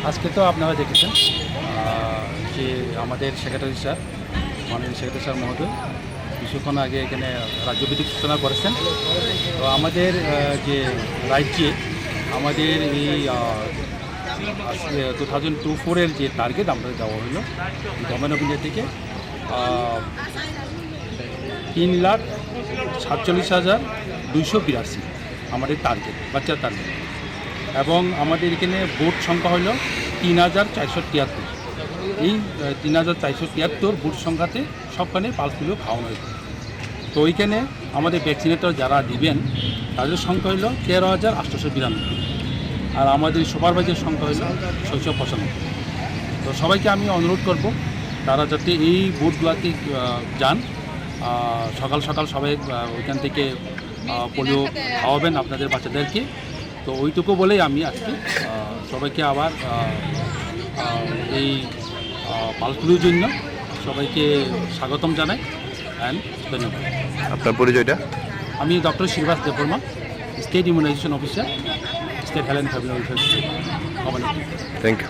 আজকে তো আপনারা দেখেছেন যে আমাদের সেক্রেটারি স্যার মাননীয় সেক্রেটারি স্যার মহোদয় কিছুক্ষণ আগে এখানে রাজ্যভিত্তিক সূচনা করেছেন। তো আমাদের যে রাজ্যে আমাদের এই 2024-এর যে টার্গেট আমাদের দেওয়া হলো গভর্নমেন্ট অফ ইন্ডিয়া থেকে 3,47,282 আমাদের টার্গেট, বাচ্চার টার্গেট। এবং আমাদের এখানে বুথ সংখ্যা হলো 3,473। এই 3,473 বুথ সংখ্যাতে সবখানে পালস পোলিও খাওয়ানো হয়েছে। তো ওইখানে আমাদের ভ্যাকসিনেটর যারা দিবেন তাদের সংখ্যা হলো 13,892, আর আমাদের সুপারভাইজার সংখ্যা হলো 695। তো সবাইকে আমি অনুরোধ করব তারা যাতে এই বুথগুলোতে যান, সকাল সকাল সবাই ওইখান থেকে পোলিও খাওয়াবেন আপনাদের বাচ্চাদেরকে। তো ওইটুকু বলেই আমি আজকে সবাইকে আবার এই পালস পোলিওর জন্য সবাইকে স্বাগতম জানাই অ্যান্ড ধন্যবাদ। আপনার পরিচয়টা? আমি doctor Shribas Debbarma, state immunization officer, state health and family welfare community. Thank you.